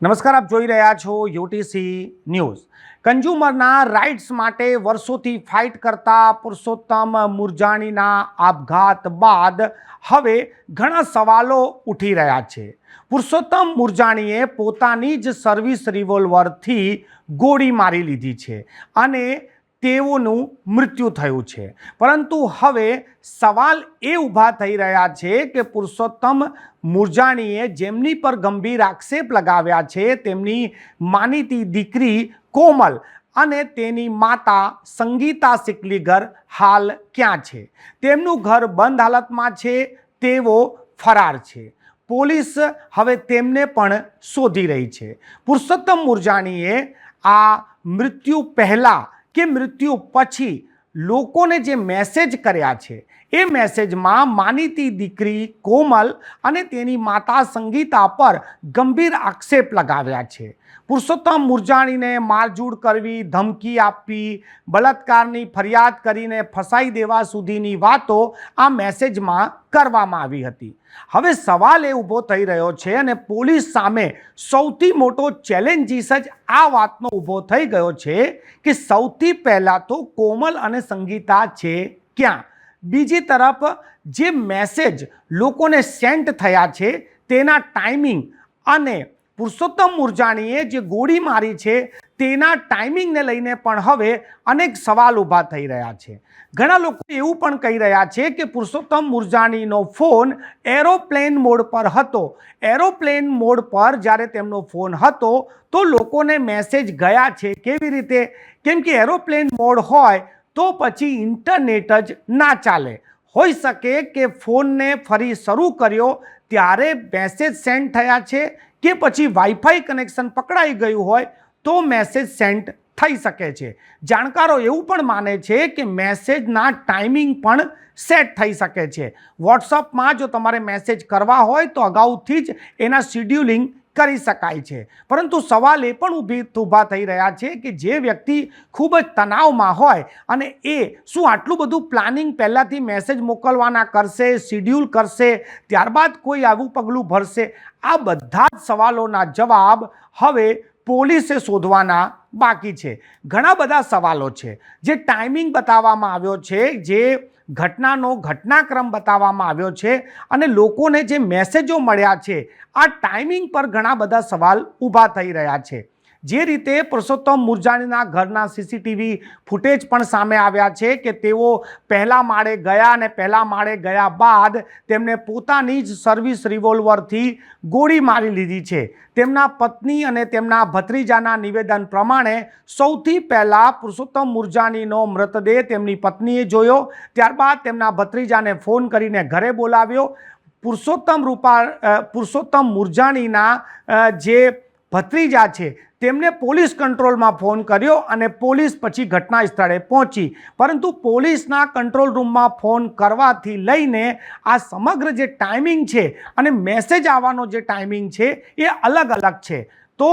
નમસ્કાર, આપ જોઈ રહ્યા છો યુટીસી ન્યૂઝ। કન્ઝ્યુમરના રાઇટ્સ માટે વર્ષોથી ફાઇટ કરતા પુરુષોત્તમ મુરજાણીના આપઘાત બાદ હવે ઘણા સવાલો ઉઠી રહ્યા છે। પુરુષોત્તમ મુરજાણીએ પોતાની જ સર્વિસ રિવોલ્વરથી ગોળી મારી લીધી છે અને તેઓનું મૃત્યુ થયું છે। પરંતુ હવે સવાલ એ ઊભા થઈ રહ્યા છે કે પુરુષોત્તમ મુરજાણીએ જેમની પર ગંભીર આક્ષેપ લગાવ્યા છે તેમની માનીતી દીકરી કોમલ અને તેની માતા સંગીતા સિકલીગર હાલ ક્યાં છે? તેમનું ઘર બંધ હાલતમાં છે, તેઓ ફરાર છે। પોલીસ હવે તેમને પણ શોધી રહી છે। પુરુષોત્તમ મુરજાણીએ આ મૃત્યુ પહેલાં કે મૃત્યુ પછી લોકોને જે મેસેજ કર્યા છે એ મેસેજમાં માનીતી દીકરી કોમલ અને તેની માતા સંગીતા પર ગંભીર આક્ષેપ લગાવ્યા છે। પુરુષોત્તમ મુરજાણીને મારઝૂડ કરવી, ધમકી આપવી, બળાત્કારની ફરિયાદ કરીને ફસાઈ દેવા સુધીની વાતો આ મેસેજમાં કરવામાં આવી હતી। હવે સવાલ એ ઊભો થઈ રહ્યો છે અને પોલીસ સામે સૌથી મોટો ચેલેન્જીસ જ આ વાતનો ઊભો થઈ ગયો છે કે સૌથી પહેલાં તો કોમલ અને સંગીતા છે ક્યાં? બીજી તરફ જે મેસેજ લોકોને સેન્ડ થયા છે તેના ટાઈમિંગ અને પુરુષોત્તમ મુરજાણીએ જે ગોળી મારી છે તેના ટાઈમિંગને લઈને પણ હવે અનેક સવાલ ઊભા થઈ રહ્યા છે। ઘણા લોકો એવું પણ કહી રહ્યા છે કે પુરુષોત્તમ મુરજાણીનો ફોન એરોપ્લેન મોડ પર હતો। એરોપ્લેન મોડ પર જ્યારે તેમનો ફોન હતો તો લોકોને મેસેજ ગયા છે કેવી રીતે? કેમ કે એરોપ્લેન મોડ હોય તો પછી ઇન્ટરનેટ જ ના ચાલે। હોઈ શકે કે ફોનને ફરી શરૂ કર્યો ત્યારે મેસેજ સેન્ડ થયા છે કે પછી વાઈફાઈ કનેક્શન પકડાઈ ગયું હોય તો મેસેજ સેન્ડ થઈ શકે છે। જાણકારો એવું પણ માને છે કે મેસેજના ટાઈમિંગ પણ સેટ થઈ શકે છે। વોટ્સઅપમાં જો તમારે મેસેજ કરવા હોય તો અગાઉથી જ એના શિડ્યુલિંગ કરી શકાય છે। પરંતુ સવાલ એ પણ ઊભા થઈ રહ્યા છે કે જે વ્યક્તિ ખૂબ જ તણાવમાં હોય અને એ શું આટલું બધું પ્લાનિંગ પહેલાંથી મેસેજ મોકલવાના કરશે, શિડ્યુલ કરશે, ત્યારબાદ કોઈ આવું પગલું ભરશે? આ બધા જ સવાલોના જવાબ હવે પોલીસે શોધવાના બાકી છે। ઘણા બધા સવાલો છે। જે ટાઈમિંગ બતાવવામાં આવ્યો છે, જે ઘટનાનો ઘટનાક્રમ બતાવવામાં આવ્યો છે અને લોકોને જે મેસેજો મળ્યા છે આ ટાઈમિંગ પર ઘણા બધા સવાલ ઊભા થઈ રહ્યા છે। જે રીતે પુરુષોત્તમ મુરજાણીના ઘરના સીસીટીવી ફૂટેજ પણ સામે આવ્યા છે કે તેઓ પહેલા માળે ગયા અને પહેલા માળે ગયા બાદ તેમને પોતાની જ સર્વિસ રિવોલ્વરથી ગોળી મારી લીધી છે। તેમના પત્ની અને તેમના ભત્રીજાના નિવેદન પ્રમાણે સૌથી પહેલાં પુરુષોત્તમ મુરજાણીનો મૃતદેહ તેમની પત્નીએ જોયો, ત્યારબાદ તેમના ભત્રીજાને ફોન કરીને ઘરે બોલાવ્યો। પુરુષોત્તમ મુરજાણીના જે ભત્રીજા છે તેમને પોલીસ કંટ્રોલમાં ફોન કર્યો અને પોલીસ પછી ઘટના સ્થળે પહોંચી। પરંતુ પોલીસના કંટ્રોલ રૂમમાં ફોન કરવાથી લઈને આ સમગ્ર જે ટાઈમિંગ છે અને મેસેજ આવવાનો જે ટાઈમિંગ છે એ અલગ અલગ છે। તો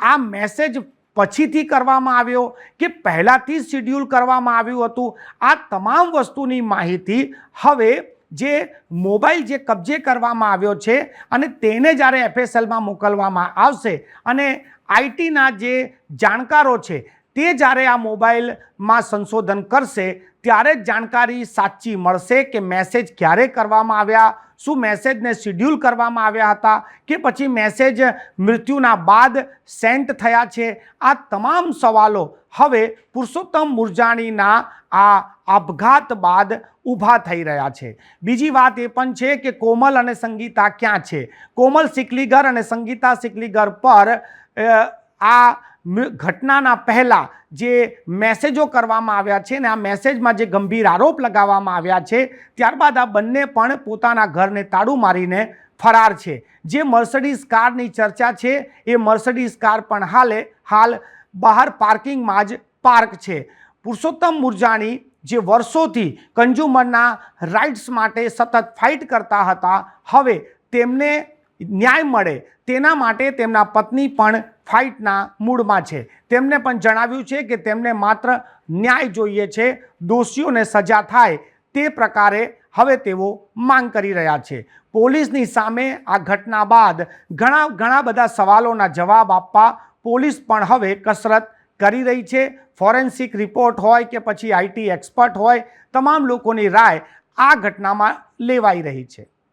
આ મેસેજ પછીથી કરવામાં આવ્યો કે પહેલાંથી જ શિડ્યુલ કરવામાં આવ્યું હતું? આ તમામ વસ્તુની માહિતી હવે જે મોબાઈલ જે કબજે કરવામાં આવ્યો છે અને તેને જ્યારે એફએસએલમાં મોકલવામાં આવશે અને આઈટીના જે જાણકારો છે તે જ્યારે આ મોબાઈલમાં સંશોધન કરશે ત્યારે જ જાણકારી સાચી મળશે કે મેસેજ ક્યારે કરવામાં આવ્યા, શું મેસેજને શિડ્યુલ કરવામાં આવ્યા હતા કે પછી મેસેજ મૃત્યુના બાદ સેન્ટ થયા છે? આ તમામ સવાલો હવે પુરુષોત્તમ મુરજાણીના આ આપઘાત બાદ ઊભા થઈ રહ્યા છે। બીજી વાત એ પણ છે કે કોમલ અને સંગીતા ક્યાં છે? કોમલ સિકલીગર અને સંગીતા સિકલીગર પર આ ઘટનાના પહેલાં જે મેસેજો કરવામાં આવ્યા છે ને આ મેસેજમાં જે ગંભીર આરોપ લગાવવામાં આવ્યા છે ત્યારબાદ આ બંને પણ પોતાના ઘરને તાળું મારીને ફરાર છે। જે મર્સિડીઝ કારની ચર્ચા છે એ મર્સિડીઝ કાર પણ હાલ બહાર પાર્કિંગમાં જ પાર્ક છે। પુરુષોત્તમ મુરજાણી જે વર્ષોથી કન્ઝ્યુમરના રાઇટ્સ માટે સતત ફાઇટ કરતા હતા, હવે તેમને ન્યાય મળે તેના માટે તેમના પત્ની પણ ફાઇટના મૂડમાં છે। તેમને પણ જણાવ્યું છે કે તેમને માત્ર ન્યાય જોઈએ છે, દોષીઓને સજા થાય તે પ્રકારે હવે તેઓ માંગ કરી રહ્યા છે. પોલીસની સામે આ ઘટના બાદ ઘણા બધા સવાલોના જવાબ આપવા પોલીસ પણ હવે કસરત કરી રહી છે. ફોરેન્સિક રિપોર્ટ હોય કે પછી IT એક્સપર્ટ હોય, તમામ લોકોની રાય આ ઘટનામાં લેવાઈ રહી છે.